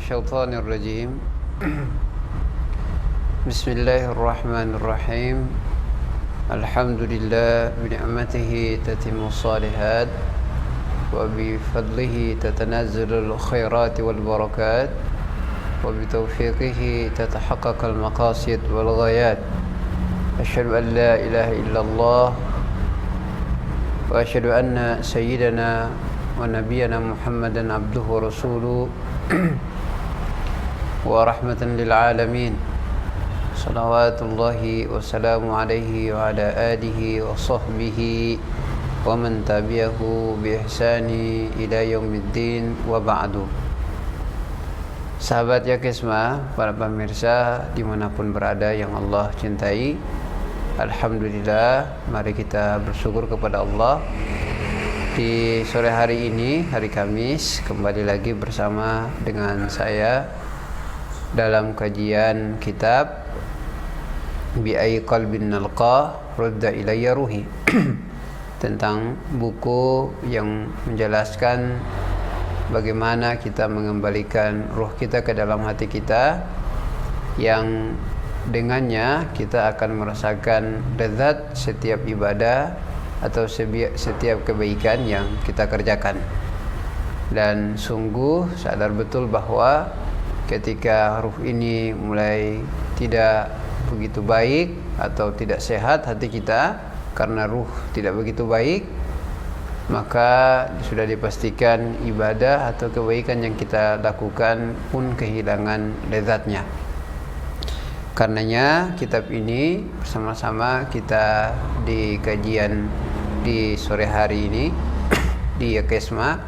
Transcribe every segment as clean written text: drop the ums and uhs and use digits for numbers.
الشيطان الرجيم بسم الله الرحمن الرحيم الحمد لله بنعمته تتم الصالحات وبفضله تتنزل الخيرات والبركات وبتوفيقه تتحقق المقاصد والغايات أشهد أن لا إله إلا الله وأشهد أن سيدنا ونبينا محمدا عبده ورسوله ورحمة للعالمين صلوات الله وسلام عليه وعلى آله وصحبه ومن تبعه بإحسان إلى يوم الدين وبعد. Sahabat Yakisma, para pemirsa dimanapun berada yang Allah cintai, alhamdulillah, mari kita bersyukur kepada Allah. Di sore hari ini, hari Kamis, kembali lagi bersama dengan saya dalam kajian kitab Bi'ai Qalbin Nalqa Rudda Ilayya Ruhi tentang buku yang menjelaskan bagaimana kita mengembalikan ruh kita ke dalam hati kita, yang dengannya kita akan merasakan lezat setiap ibadah atau setiap kebaikan yang kita kerjakan. Dan sungguh sadar betul bahwa ketika ruh ini mulai tidak begitu baik atau tidak sehat hati kita karena ruh tidak begitu baik, maka sudah dipastikan ibadah atau kebaikan yang kita lakukan pun kehilangan lezatnya. Karenanya kitab ini bersama-sama kita di kajian di sore hari ini di Yakisma.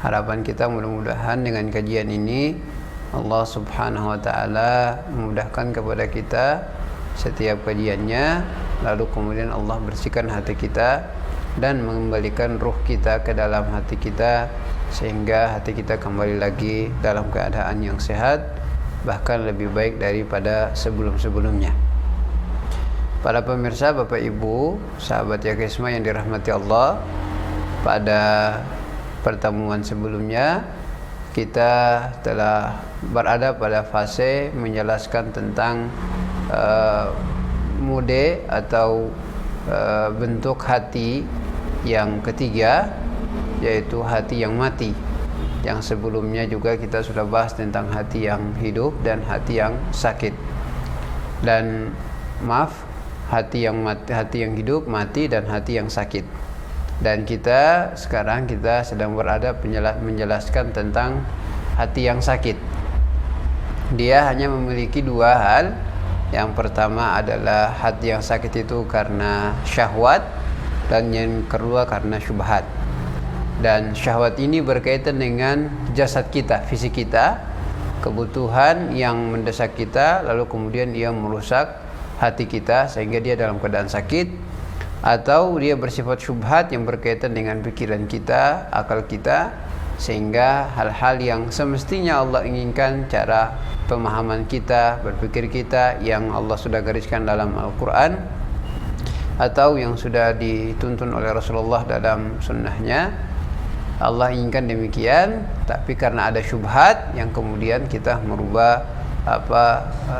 Harapan kita mudah-mudahan dengan kajian ini Allah Subhanahu wa taala memudahkan kepada kita setiap kajiannya, lalu kemudian Allah bersihkan hati kita dan mengembalikan ruh kita ke dalam hati kita sehingga hati kita kembali lagi dalam keadaan yang sehat, bahkan lebih baik daripada sebelum-sebelumnya. Para pemirsa, Bapak Ibu, sahabat Yakisma yang dirahmati Allah, pada pertemuan sebelumnya kita telah berada pada fase menjelaskan tentang mode atau bentuk hati yang ketiga, yaitu hati yang mati. Yang sebelumnya juga kita sudah bahas tentang hati yang hidup dan hati yang sakit. Dan maaf, hati yang hidup, mati, dan hati yang sakit. Dan sekarang kita sedang berada menjelaskan tentang hati yang sakit. Dia hanya memiliki dua hal. Yang pertama adalah hati yang sakit itu karena syahwat, dan yang kedua karena syubhat. Dan syahwat ini berkaitan dengan jasad kita, fisik kita, kebutuhan yang mendesak kita, lalu kemudian ia merusak hati kita sehingga dia dalam keadaan sakit. Atau dia bersifat syubhat yang berkaitan dengan pikiran kita, akal kita, sehingga hal-hal yang semestinya Allah inginkan, cara pemahaman kita, berpikir kita yang Allah sudah gariskan dalam Al-Quran atau yang sudah dituntun oleh Rasulullah dalam sunnahnya, Allah inginkan demikian, tapi karena ada syubhat yang kemudian kita merubah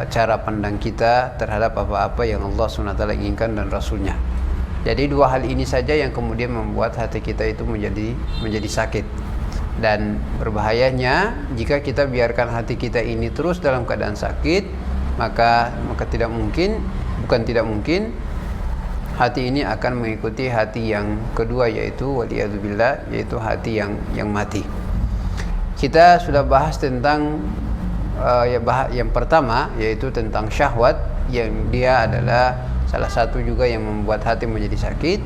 cara pandang kita terhadap apa-apa yang Allah SWT inginkan dan Rasulnya. Jadi dua hal ini saja yang kemudian membuat hati kita itu menjadi sakit. Dan berbahayanya jika kita biarkan hati kita ini terus dalam keadaan sakit, maka tidak mungkin hati ini akan mengikuti hati yang kedua, yaitu waliyadzubillah, yaitu hati yang mati. Kita sudah bahas tentang yang pertama, yaitu tentang syahwat, yang dia adalah salah satu juga yang membuat hati menjadi sakit.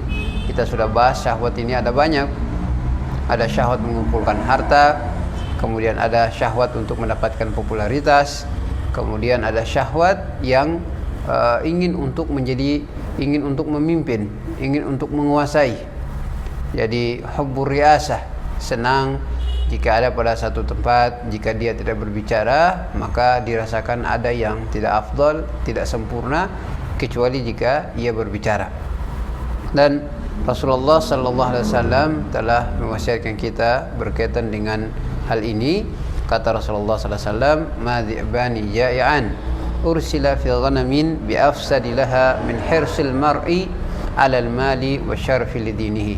Kita sudah bahas syahwat ini ada banyak. Ada syahwat mengumpulkan harta, kemudian ada syahwat untuk mendapatkan popularitas, kemudian ada syahwat yang ingin untuk memimpin, ingin untuk menguasai. Jadi hubbur riasah, senang jika ada pada satu tempat, jika dia tidak berbicara, maka dirasakan ada yang tidak afdal, tidak sempurna, kecuali jika ia berbicara. Dan Rasulullah sallallahu alaihi wasallam telah mewasiatkan kita berkaitan dengan hal ini, Kata Rasulullah sallallahu alaihi wasallam, "Ma dhi'bani ja'ian ursila fi ghanamin bi afsadi laha min hirsil mar'i 'ala al-mali wa syarfi lidinihi."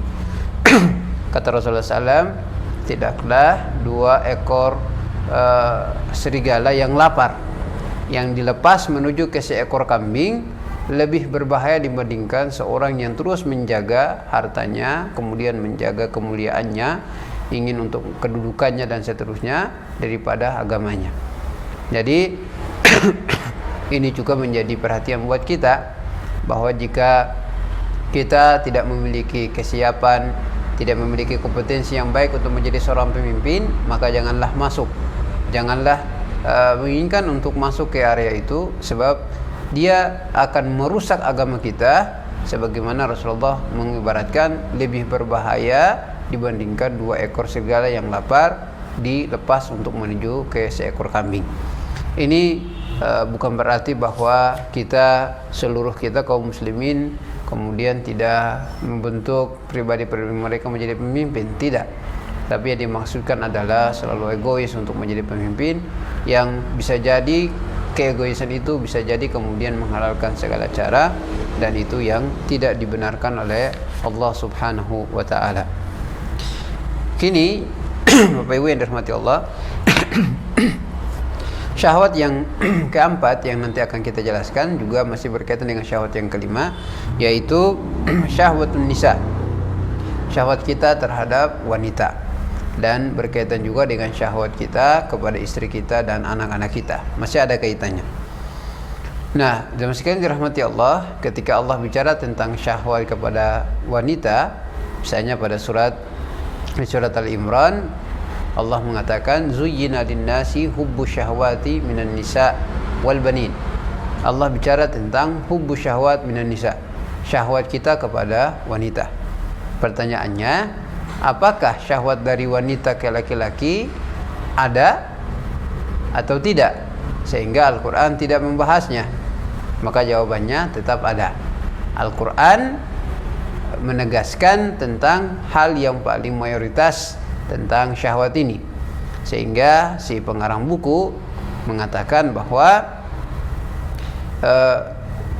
Kata Rasulullah SAW, tidaklah 2 ekor serigala yang lapar yang dilepas menuju ke seekor kambing lebih berbahaya dibandingkan seorang yang terus menjaga hartanya, kemudian menjaga kemuliaannya, ingin untuk kedudukannya dan seterusnya daripada agamanya. Jadi ini juga menjadi perhatian buat kita, bahwa jika kita tidak memiliki kesiapan, tidak memiliki kompetensi yang baik untuk menjadi seorang pemimpin, maka janganlah menginginkan untuk masuk ke area itu, sebab dia akan merusak agama kita, sebagaimana Rasulullah mengibaratkan lebih berbahaya dibandingkan 2 ekor serigala yang lapar dilepas untuk menuju ke seekor kambing. Ini bukan berarti bahwa seluruh kita kaum muslimin kemudian tidak membentuk pribadi-pribadi mereka menjadi pemimpin, tidak. Tapi yang dimaksudkan adalah selalu egois untuk menjadi pemimpin, yang bisa jadi keegoisan itu bisa jadi kemudian menghalalkan segala cara, dan itu yang tidak dibenarkan oleh Allah Subhanahu wa taala. Kini Bapak Ibu yang dirahmati Allah, syahwat yang keempat yang nanti akan kita jelaskan juga masih berkaitan dengan syahwat yang kelima, yaitu syahwatun nisa, syahwat kita terhadap wanita, dan berkaitan juga dengan syahwat kita kepada istri kita dan anak-anak kita, masih ada kaitannya. Nah, jemaah sekalian dirahmati Allah, ketika Allah bicara tentang syahwat kepada wanita, misalnya pada surat Al-Imran, Allah mengatakan zuyyina lin-nasi hubbu syahwati minan nisa wal banin. Allah bicara tentang hubbu syahwat minan nisa, syahwat kita kepada wanita. Pertanyaannya, apakah syahwat dari wanita ke laki-laki ada atau tidak, sehingga Al-Quran tidak membahasnya? Maka jawabannya tetap ada. Al-Quran menegaskan tentang hal yang paling mayoritas tentang syahwat ini, sehingga si pengarang buku mengatakan bahwa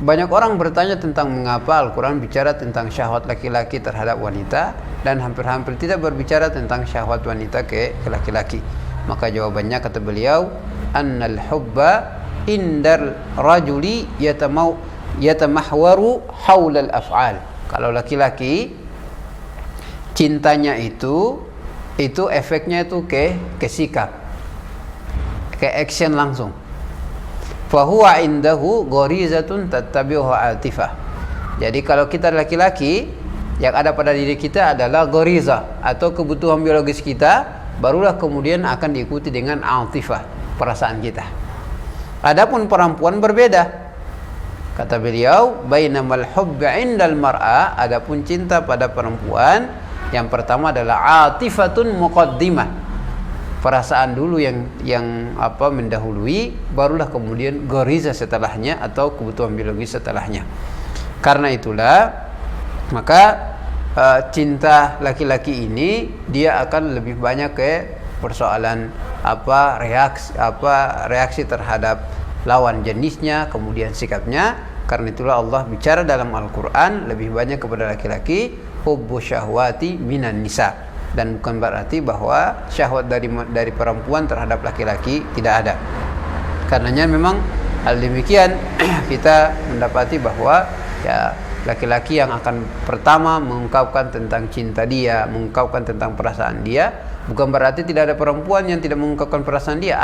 banyak orang bertanya tentang mengapa Al-Quran bicara tentang syahwat laki-laki terhadap wanita dan hampir-hampir tidak berbicara tentang syahwat wanita ke laki-laki. Maka jawabannya, kata beliau, annal hubba indal rajuli yatamahwaru haulal af'al. Kalau laki-laki, cintanya itu efeknya itu ke sikap, ke action langsung. Fahuwa indahu gharizatun tattabi'uha atifah. Jadi kalau kita laki-laki, yang ada pada diri kita adalah ghariza atau kebutuhan biologis kita, barulah kemudian akan diikuti dengan atifah, perasaan kita. Adapun perempuan berbeda. Kata beliau, bainamal hubbu indal mar'a, adapun cinta pada perempuan, yang pertama adalah atifatun muqaddimah, perasaan dulu yang mendahului, barulah kemudian ghariza setelahnya atau kebutuhan biologis setelahnya. Karena itulah maka cinta laki-laki ini dia akan lebih banyak ke persoalan reaksi terhadap lawan jenisnya, kemudian sikapnya. Karena itulah Allah bicara dalam Al-Quran lebih banyak kepada laki-laki, hubbu syahwati minan nisa, dan bukan berarti bahwa syahwat dari perempuan terhadap laki-laki tidak ada. Karenanya memang hal demikian kita mendapati bahwa ya laki-laki yang akan pertama mengungkapkan tentang cinta dia, mengungkapkan tentang perasaan dia, bukan berarti tidak ada perempuan yang tidak mengungkapkan perasaan dia.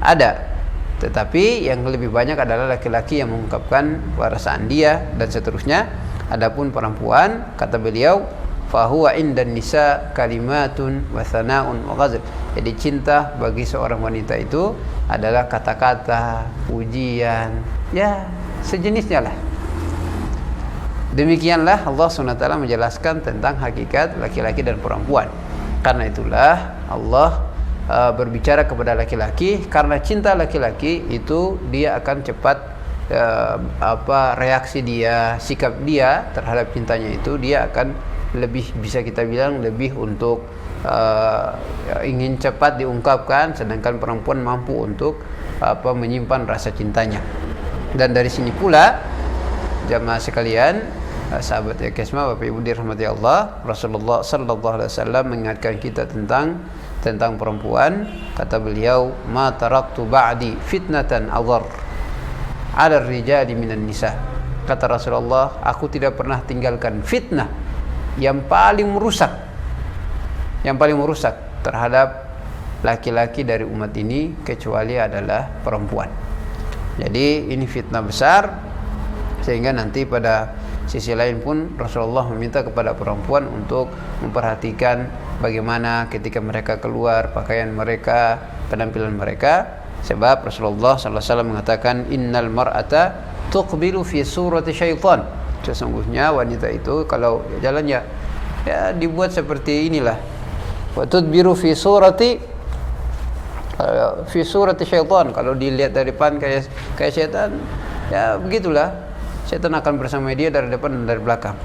Ada. Tetapi yang lebih banyak adalah laki-laki yang mengungkapkan perasaan dia dan seterusnya. Adapun perempuan, kata beliau, fahuwa indan nisa kalimatun wa thana'un wa ghazl. Jadi cinta bagi seorang wanita itu adalah kata-kata, pujian, ya sejenisnya lah. Demikianlah Allah SWT menjelaskan tentang hakikat laki-laki dan perempuan. Karena itulah Allah berbicara kepada laki-laki, karena cinta laki-laki itu dia akan cepat reaksi dia, sikap dia terhadap cintanya itu dia akan lebih, bisa kita bilang lebih untuk ingin cepat diungkapkan, sedangkan perempuan mampu untuk menyimpan rasa cintanya. Dan dari sini pula jamaah sekalian, sahabat Yakesma, Bapak Ibu dirahmati Allah, Rasulullah sallallahu alaihi wasallam mengingatkan kita tentang perempuan. Kata beliau, ma taraktu ba'di fitnatan adhar 'ala ar-rijali minan nisa. Kata Rasulullah, aku tidak pernah tinggalkan fitnah yang paling merusak terhadap laki-laki dari umat ini kecuali adalah perempuan. Jadi ini fitnah besar, sehingga nanti pada sisi lain pun Rasulullah meminta kepada perempuan untuk memperhatikan bagaimana ketika mereka keluar, pakaian mereka, penampilan mereka. Sebab Rasulullah SAW mengatakan, innal mar'ata tuqbilu fi surati syaitan. Sesungguhnya wanita itu kalau jalan ya dibuat seperti inilah. Wa tudbiru fi surati syaitan. Kalau dilihat dari depan kayak syaitan, ya begitulah. Syaitan akan bersama dia dari depan dan dari belakang.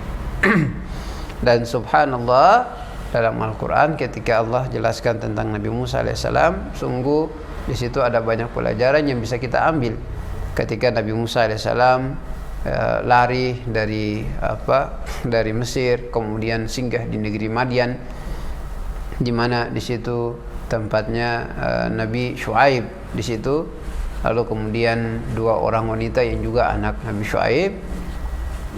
Dan subhanallah, dalam Al-Quran ketika Allah jelaskan tentang Nabi Musa alaihissalam, sungguh di situ ada banyak pelajaran yang bisa kita ambil. Ketika Nabi Musa alaihissalam lari dari Mesir, kemudian singgah di negeri Madian, di mana di situ tempatnya Nabi Syuaib di situ. Lalu kemudian dua orang wanita yang juga anak Nabi Syuaib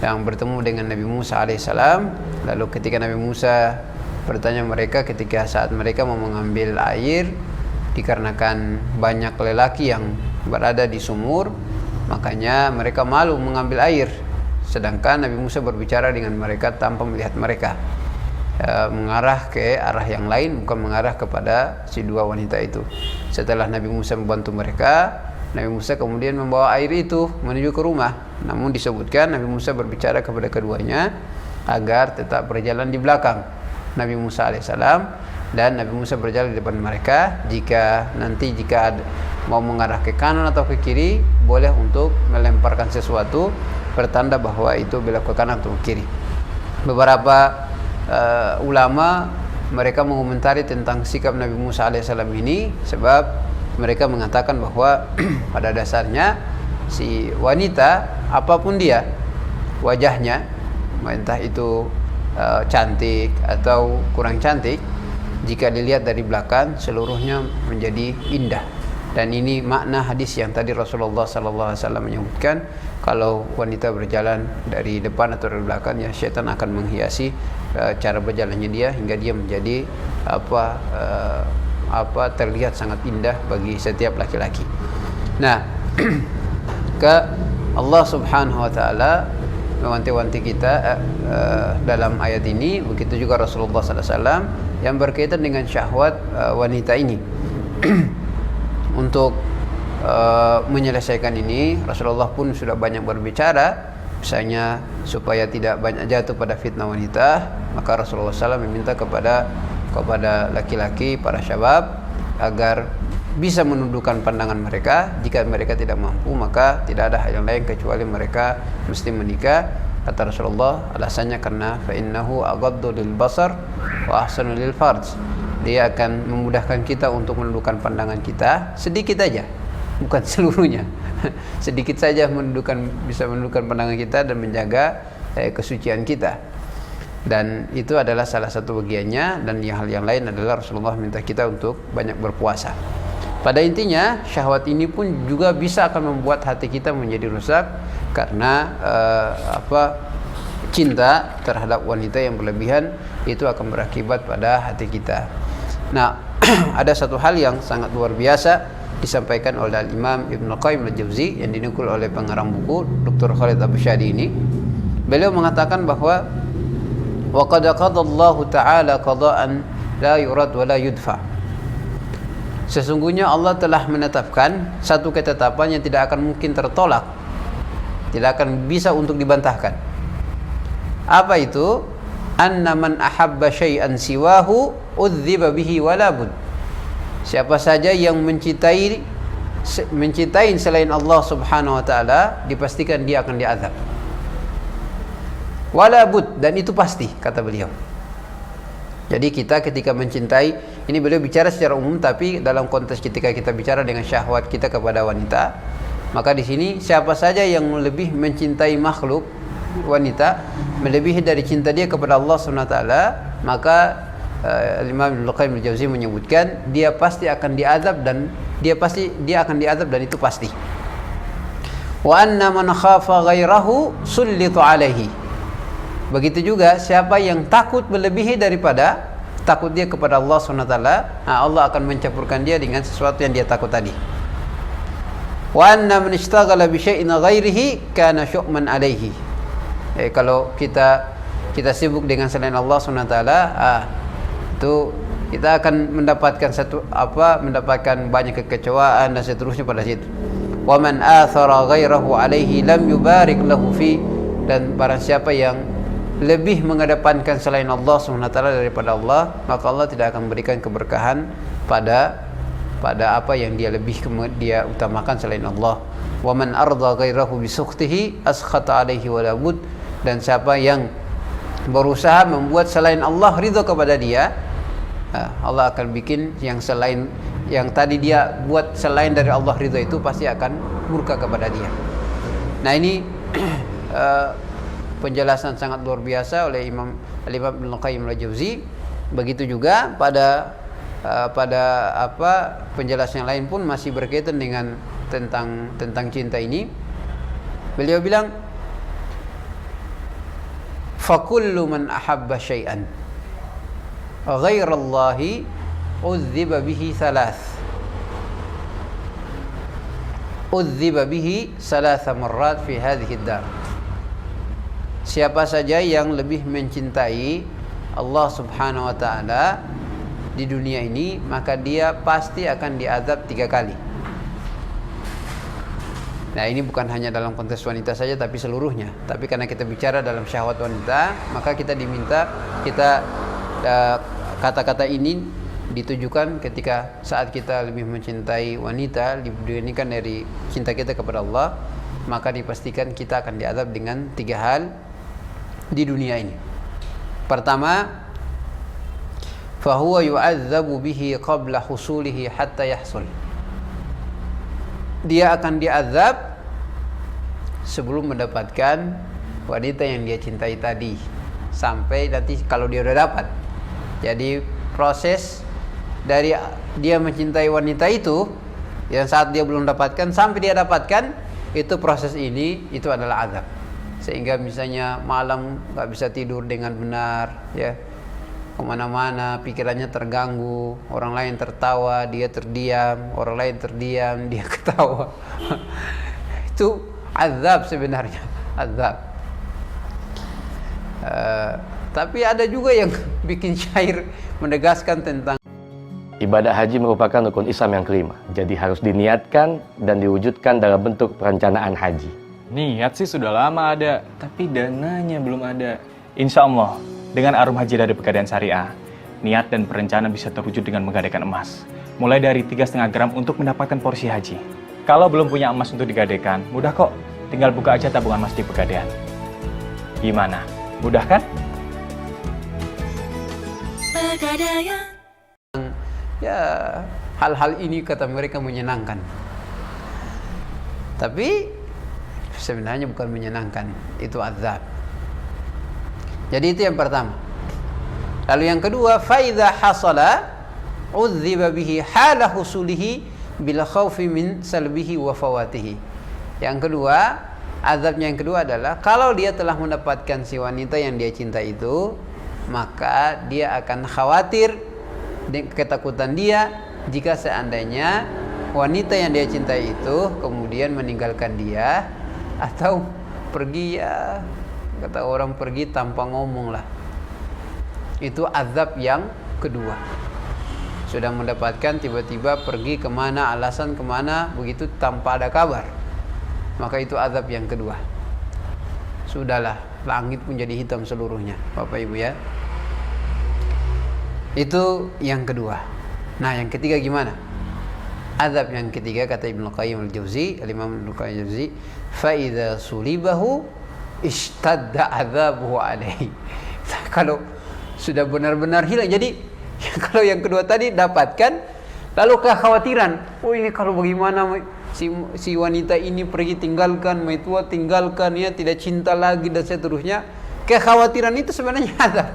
yang bertemu dengan Nabi Musa alaihissalam. Lalu ketika Nabi Musa bertanya mereka ketika saat mereka mau mengambil air, dikarenakan banyak lelaki yang berada di sumur, makanya mereka malu mengambil air. Sedangkan Nabi Musa berbicara dengan mereka tanpa melihat mereka, mengarah ke arah yang lain, bukan mengarah kepada si dua wanita itu. Setelah Nabi Musa membantu mereka, Nabi Musa kemudian membawa air itu menuju ke rumah. Namun disebutkan Nabi Musa berbicara kepada keduanya agar tetap berjalan di belakang Nabi Musa alaihissalam, dan Nabi Musa berjalan di depan mereka. Jika mau mengarah ke kanan atau ke kiri, boleh untuk melemparkan sesuatu pertanda bahwa itu belok ke kanan atau ke kiri. Beberapa ulama mereka mengomentari tentang sikap Nabi Musa alaihissalam ini, sebab mereka mengatakan bahwa pada dasarnya si wanita, apapun dia wajahnya, entah itu cantik atau kurang cantik, jika dilihat dari belakang seluruhnya menjadi indah. Dan ini makna hadis yang tadi Rasulullah SAW menyebutkan, kalau wanita berjalan dari depan atau dari belakang, ya syaitan akan menghiasi cara berjalannya dia hingga dia menjadi terlihat sangat indah bagi setiap laki-laki. Nah, Allah Subhanahu wa taala mewanti-wanti kita dalam ayat ini, begitu juga Rasulullah SAW yang berkaitan dengan syahwat wanita ini. Untuk menyelesaikan ini, Rasulullah pun sudah banyak berbicara, misalnya supaya tidak banyak jatuh pada fitnah wanita, maka Rasulullah SAW meminta kepada laki-laki, para syabab, agar bisa menundukkan pandangan mereka. Jika mereka tidak mampu, maka tidak ada hal yang lain kecuali mereka mesti menikah. Kata Rasulullah, alasannya karena fa innahu aghaddu lil basar wa ahsanu lil farj. Dia akan memudahkan kita untuk menundukkan pandangan kita sedikit aja, bukan seluruhnya. Sedikit saja bisa menundukkan pandangan kita dan menjaga kesucian kita. Dan itu adalah salah satu bagiannya. Dan hal yang lain adalah Rasulullah minta kita untuk banyak berpuasa. Pada intinya, syahwat ini pun juga bisa akan membuat hati kita menjadi rusak, karena cinta terhadap wanita yang berlebihan itu akan berakibat pada hati kita. Nah, ada satu hal yang sangat luar biasa disampaikan oleh Imam Ibn Qayyim al-Jauzi yang dinukul oleh pengarang buku Dr. Khalid Abu Syadi ini. Beliau mengatakan bahwa wa qad qadallahu ta'ala qada'an la yurad wa la yudfa. Sesungguhnya Allah telah menetapkan satu ketetapan yang tidak akan mungkin tertolak, tidak akan bisa untuk dibantahkan. Apa itu? Anna man ahabba syai'an siwahu udziba bihi wala bud. Siapa saja yang mencintai selain Allah Subhanahu wa taala, dipastikan dia akan diazab. Wala bud, dan itu pasti, kata beliau. Jadi kita ketika mencintai, ini beliau bicara secara umum, tapi dalam konteks ketika kita bicara dengan syahwat kita kepada wanita, maka di sini siapa saja yang lebih mencintai makhluk wanita melebihi dari cinta dia kepada Allah SWT, maka Imam Ibnu Qayyim al-Jauziyah menyebutkan dia pasti akan diazab, dan dia akan diazab, dan itu pasti. Wa anna man khafa ghairahu sullitu alaihi. Begitu juga siapa yang takut melebihi daripada takut dia kepada Allah SWT, Allah akan mencampurkan dia dengan sesuatu yang dia takut tadi. Wa anna man ishtaghala bi syai'in ghairihi kana syu'man alaihi. Kalau kita sibuk dengan selain Allah SWT, itu kita akan mendapatkan banyak kekecewaan dan seterusnya pada situ. Wa man athara ghairahu alaihi lam yubarik lahu fi. Dan barang siapa yang lebih mengedepankan selain Allah SWT daripada Allah, maka Allah tidak akan memberikan keberkahan pada apa yang dia dia utamakan selain Allah. Wa man arda ghairahu bi sukhtihi askhata alaihi wa la bud. Dan siapa yang berusaha membuat selain Allah ridha kepada dia, Allah akan bikin yang tadi dia buat selain dari Allah ridha itu pasti akan murka kepada dia. Nah, ini penjelasan sangat luar biasa oleh Imam Ibnu Qayyim al-Jauziyah. Begitu juga pada penjelasan yang lain pun masih berkaitan dengan tentang cinta ini. Beliau bilang, fa kullu man ahabba syai'an ghairallahi uzziba bihi thalatha marrat fi hadhihi ad-dar. Siapa saja yang lebih mencintai Allah Subhanahu wa taala di dunia ini, maka dia pasti akan diazab 3 kali. Nah, ini bukan hanya dalam konteks wanita saja, tapi seluruhnya. Tapi karena kita bicara dalam syahwat wanita, maka kita diminta kata-kata ini ditujukan ketika saat kita lebih mencintai wanita dibandingkan dari cinta kita kepada Allah, maka dipastikan kita akan diazab dengan 3 hal di dunia ini. Pertama, fahuwa yu'adzabu bihi qabla husulihi hatta yahsul. Dia akan diazab sebelum mendapatkan wanita yang dia cintai tadi, sampai nanti kalau dia udah dapat. Jadi proses dari dia mencintai wanita itu yang saat dia belum dapatkan sampai dia dapatkan, itu proses ini itu adalah azab. Sehingga misalnya malam nggak bisa tidur dengan benar, ya, kemana-mana pikirannya terganggu, orang lain tertawa dia terdiam, orang lain terdiam dia ketawa. Itu azab sebenarnya, azab. Tapi ada juga yang bikin syair menegaskan tentang ibadah haji merupakan rukun Islam yang kelima, jadi harus diniatkan dan diwujudkan dalam bentuk perencanaan haji. Niat sih sudah lama ada, tapi dananya belum ada. Insya Allah, dengan Arum Haji dari Pegadaian Syariah, niat dan perencanaan bisa terwujud dengan menggadaikan emas. Mulai dari 3,5 gram untuk mendapatkan porsi haji. Kalau belum punya emas untuk digadaikan, mudah kok. Tinggal buka aja tabungan emas di Pegadaian. Gimana? Mudah kan? Pegadaian. Ya, hal-hal ini kata mereka menyenangkan. Tapi sebenarnya bukan menyenangkan, itu azab. Jadi itu yang pertama. Lalu yang kedua, fa idza hasala udziba bihi hala husulihi bil khaufi min salbihi wa fawatihi. Yang kedua, azabnya yang kedua adalah kalau dia telah mendapatkan si wanita yang dia cinta itu, maka dia akan khawatir dengan ketakutan dia jika seandainya wanita yang dia cintai itu kemudian meninggalkan dia atau pergi, ya kata orang pergi tanpa ngomong lah. Itu azab yang kedua. Sudah mendapatkan tiba-tiba pergi kemana, alasan kemana, begitu tanpa ada kabar, maka itu azab yang kedua. Sudahlah, langit pun jadi hitam seluruhnya, Bapak Ibu ya. Itu yang kedua. Nah, yang ketiga gimana? Azab yang ketiga kata Ibnu Qayyim al-Jauziyah, Imam Ibnu Qayyim al-Jauziyah, fa idza sulibahu ishtadda adzabuhu alaihi. sudah benar-benar hilang. Jadi kalau yang kedua tadi dapatkan, lalu kekhawatiran, oh ini kalau bagaimana si wanita ini pergi tinggalkan, mai tua tinggalkan, ya tidak cinta lagi dan seterusnya. Kekhawatiran itu sebenarnya azab.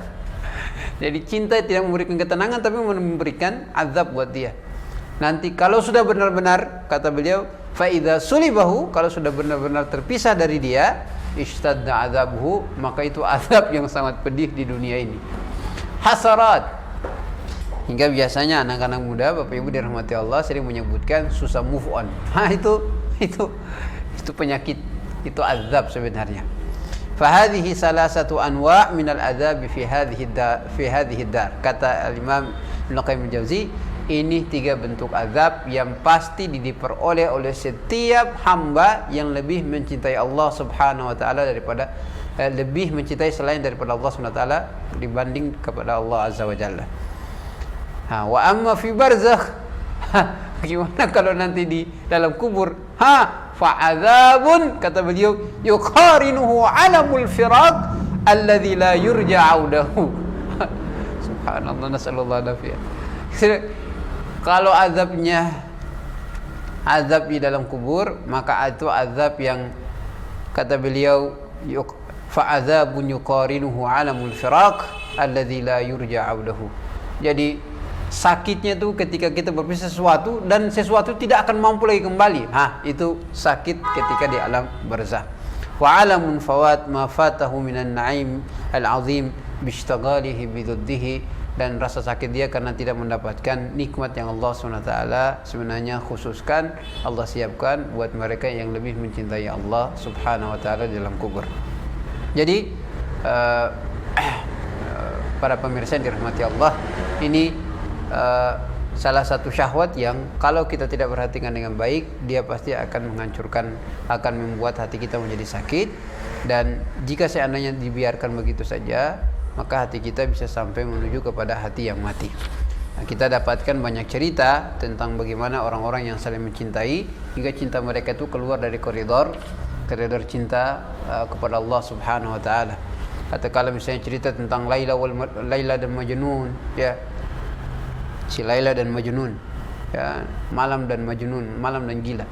Jadi cinta tidak memberikan ketenangan tapi memberikan azab buat dia. Nanti kalau sudah benar-benar, kata beliau, fa idza sulibahu, kalau sudah benar-benar terpisah dari dia, ishtadda azabuhu, maka itu azab yang sangat pedih di dunia ini. Hasarat. Hingga biasanya anak-anak muda, Bapak Ibu dirahmati Allah, sering menyebutkan susah move on. Itu penyakit, itu azab sebenarnya. Fahadhihi salasatu anwa' minal azab fi hadhihi dar. Kata Al-Imam Ibnu Qayyim Al-Jauzi, ini 3 bentuk azab yang pasti diperoleh oleh setiap hamba yang lebih mencintai Allah Subhanahu wa taala daripada lebih mencintai selain daripada Allah Subhanahu wa taala dibanding kepada Allah Azza wa Jalla. Wa amma fi barzakh, gimana kalau nanti di dalam kubur? Fa'adzabun, kata beliau, yuqarinuhu alamul firaq alladzi la yurja'u lahu. Subhanallah, nasallallahu alaihi wasallam. Kalau azab di dalam kubur, maka itu azab yang kata beliau fa'adzabun yuqarinuhu alamul firaq alladzi la yurja'u lahu. Jadi sakitnya itu ketika kita berpisah sesuatu dan sesuatu tidak akan mampu lagi kembali. Itu sakit ketika di alam barzakh. Wa alamun fawat ma fatahu minan na'im al-azim bishtaghalihi biduddihi, dan rasa sakit dia karena tidak mendapatkan nikmat yang Allah SWT sebenarnya khususkan, Allah siapkan buat mereka yang lebih mencintai Allah Subhanahu wa taala dalam kubur. Jadi para pemirsa yang dirahmati Allah, ini salah satu syahwat yang kalau kita tidak perhatikan dengan baik, dia pasti akan menghancurkan, akan membuat hati kita menjadi sakit. Dan jika seandainya dibiarkan begitu saja, maka hati kita bisa sampai menuju kepada hati yang mati. Kita dapatkan banyak cerita tentang bagaimana orang-orang yang saling mencintai hingga cinta mereka itu keluar dari koridor cinta kepada Allah Subhanahu wa taala. Atau kalau misalnya cerita tentang Laila dan Majnun, ya, si Laila dan Majnun, ya, Malam dan Majnun, Malam dan Gila.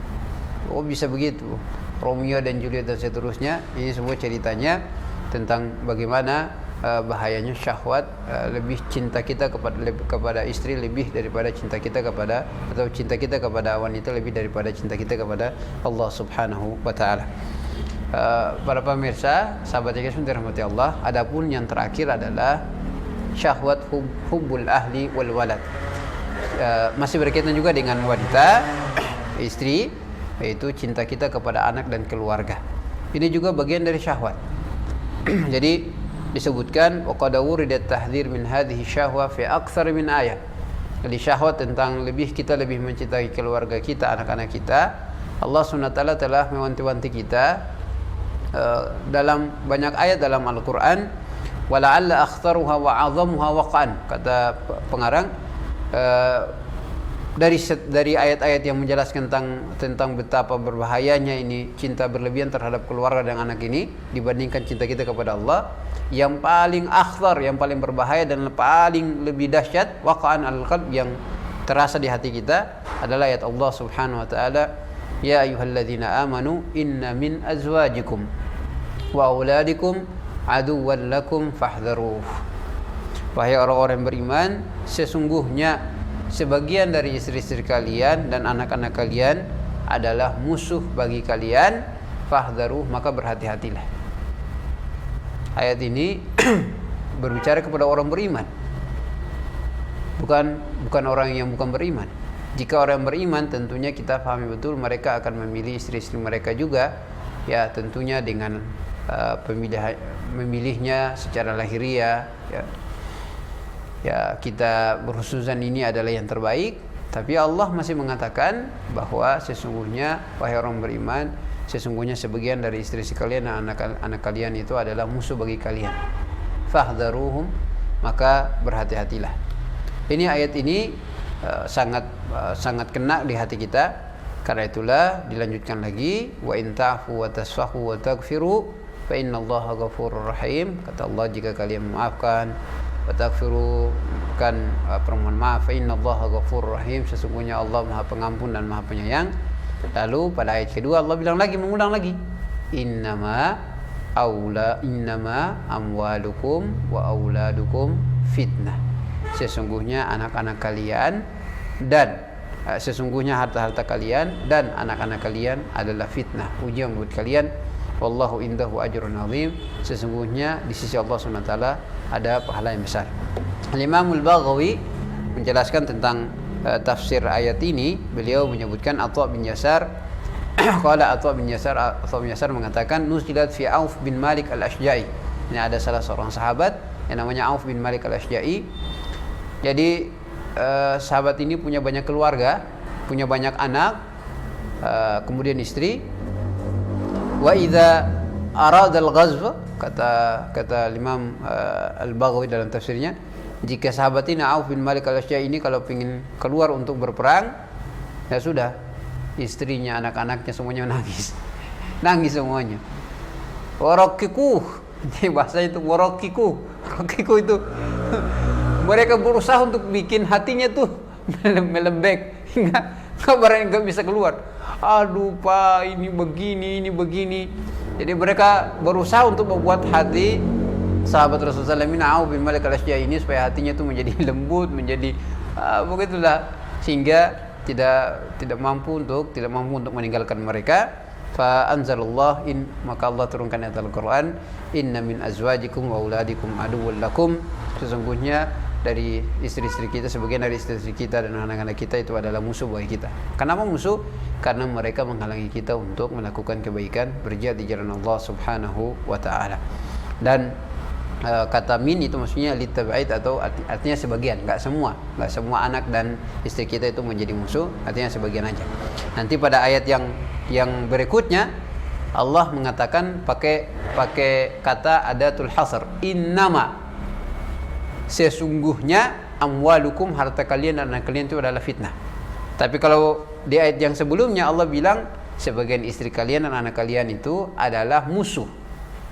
Oh, bisa begitu. Romeo dan Juliet dan seterusnya. Ini semua ceritanya tentang bagaimana bahayanya syahwat, lebih cinta kita kepada istri lebih daripada cinta kita kepada, atau cinta kita kepada wanita lebih daripada cinta kita kepada Allah Subhanahu wa taala. Para pemirsa, sahabat yang dirahmati Allah, adapun yang terakhir adalah syahwat hubbul ahli wal walad. Masih berkaitan juga dengan wanita, istri, yaitu cinta kita kepada anak dan keluarga. Ini juga bagian dari syahwat. Jadi disebutkan waqad wuridat tahdhir min hadhihi syahwa fi aktsar min ayat. Jadi syahwat tentang kita lebih mencintai keluarga kita, anak-anak kita, Allah SWT telah mewanti-wanti kita dalam banyak ayat dalam Al-Qur'an. Wala'alla akhtaruha wa 'azamuha waqan, kata pengarang, dari ayat-ayat yang menjelaskan tentang betapa berbahayanya ini cinta berlebihan terhadap keluarga dan anak ini dibandingkan cinta kita kepada Allah. Yang paling akhtar, yang paling berbahaya dan paling lebih dahsyat waqa'an al-qalb, yang terasa di hati kita, adalah ayat Allah Subhanahu wa taala, ya ayyuhalladzina amanu inna min azwajikum wa auladikum aduwwan lakum fahdharuh. Wahai orang-orang beriman, sesungguhnya sebagian dari istri-istri kalian dan anak-anak kalian adalah musuh bagi kalian, fahdharuh, maka berhati-hatilah. Ayat ini berbicara kepada orang beriman, bukan orang yang bukan beriman. Jika orang beriman, tentunya kita pahami betul mereka akan memilih istri-istri mereka juga, ya, tentunya dengan memilihnya secara lahiriah, ya, kita berhusnuzan ini adalah yang terbaik. Tapi Allah masih mengatakan bahwa sesungguhnya, wahai orang beriman, sesungguhnya sebagian dari istri-istri kalian dan anak kalian itu adalah musuh bagi kalian, fahdharuhum, maka berhati-hatilah. Ini ayat ini sangat kena di hati kita. Karena itulah dilanjutkan lagi, wa in ta'fu wa tasfahu wa taghfiru fa innallaha ghafurur rahim. Kata Allah, jika kalian memaafkan wa taghfiru, kan permohon maaf, fa innallaha ghafurur rahim, sesungguhnya Allah Maha Pengampun dan Maha Penyayang. Lalu pada ayat kedua Allah bilang lagi, mengulang lagi, innama amwalukum wa auladukum fitnah, sesungguhnya anak-anak kalian dan sesungguhnya harta-harta kalian dan anak-anak kalian adalah fitnah, ujian buat kalian. Wallahu indahu ajrun azim, sesungguhnya di sisi Allah SWT ada pahala yang besar. Al-Imam Al-Baghawi menjelaskan tentang tafsir ayat ini. Beliau menyebutkan Atha bin Yasar qala Atha bin Yasar mengatakan nuzilat fi Auf bin Malik Al-Ashja'i. Ini ada salah seorang sahabat yang namanya Auf bin Malik Al-Ashja'i. Jadi sahabat ini punya banyak keluarga, punya banyak anak, kemudian istri. Wa idza arada al-ghazw, kata Imam Al-Baghawi dalam tafsirnya, jika sahabat ini Auf bin Malik Al-Ashja'i ini kalau ingin keluar untuk berperang, ya sudah, istrinya, anak-anaknya semuanya nangis semuanya. Warakiku, bahasa itu warakiku itu mereka berusaha untuk bikin hatinya tuh melembek hingga kabarnya nggak bisa keluar. Aduh Pak, ini begini. Jadi mereka berusaha untuk membuat hati sahabat Rasulullah Auf bin Malik Al-Ashja'i ini supaya hatinya itu menjadi lembut, menjadi begitulah, sehingga tidak mampu untuk meninggalkan mereka. Fa anzalallah, maka Allah turunkan ayat Al-Qur'an, inna min azwajikum wa auladikum aduwwun lakum, sesungguhnya dari istri-istri kita, sebagian dari istri-istri kita dan anak-anak kita itu adalah musuh bagi kita. Kenapa musuh? Karena mereka menghalangi kita untuk melakukan kebaikan, berjihad di jalan Allah Subhanahu wa taala. Dan kata min itu maksudnya litab'id, atau artinya sebagian, enggak semua anak dan istri kita itu menjadi musuh, artinya sebagian aja. Nanti pada ayat yang berikutnya Allah mengatakan pakai kata adatul hasr, innama, sesungguhnya amwalukum, harta kalian dan anak kalian itu adalah fitnah. Tapi kalau di ayat yang sebelumnya Allah bilang sebagian istri kalian dan anak kalian itu adalah musuh.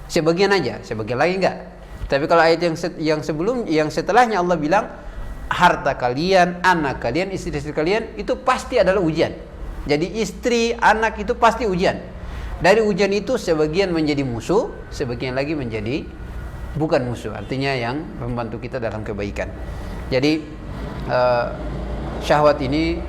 Sebagian aja, sebagian lagi enggak. Tapi kalau ayat yang setelahnya Allah bilang harta kalian, anak kalian, istri-istri kalian itu pasti adalah ujian. Jadi istri, anak itu pasti ujian. Dari ujian itu sebagian menjadi musuh, sebagian lagi menjadi bukan musuh, artinya yang membantu kita dalam kebaikan. Jadi syahwat ini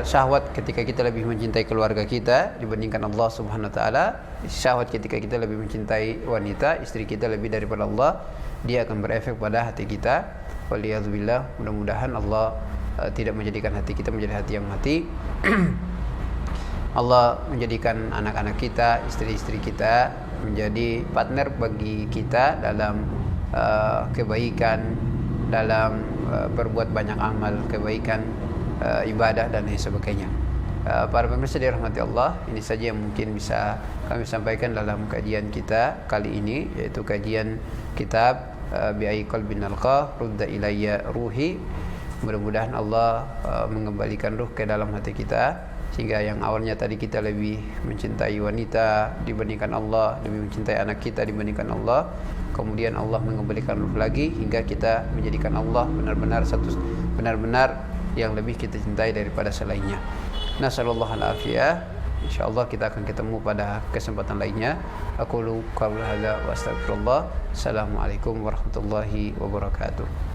syahwat ketika kita lebih mencintai keluarga kita dibandingkan Allah Subhanahu wa taala. Syahwat ketika kita lebih mencintai wanita, istri kita lebih daripada Allah, dia akan berefek pada hati kita. Waliyadzubillah, mudah-mudahan Allah tidak menjadikan hati kita menjadi hati yang mati. Allah menjadikan anak-anak kita, istri-istri kita menjadi partner bagi kita dalam kebaikan, dalam berbuat banyak amal kebaikan, ibadah dan lain sebagainya. Para pemirsa dirahmati Allah, ini saja yang mungkin bisa kami sampaikan dalam kajian kita kali ini, yaitu kajian kitab Bi'ai Qalbin Alqa Rudda Ilayya Ruhi. Mudah-mudahan Allah mengembalikan ruh ke dalam hati kita, sehingga yang awalnya tadi kita lebih mencintai wanita dibandingkan Allah, lebih mencintai anak kita dibandingkan Allah, kemudian Allah mengembalikan ruh lagi hingga kita menjadikan Allah benar-benar yang lebih kita cintai daripada selainnya. Nasallallahu al-afiyah. Insyaallah kita akan ketemu pada kesempatan lainnya. Aqulu qawla hadza wa astaghfirullah. Assalamualaikum warahmatullahi wabarakatuh.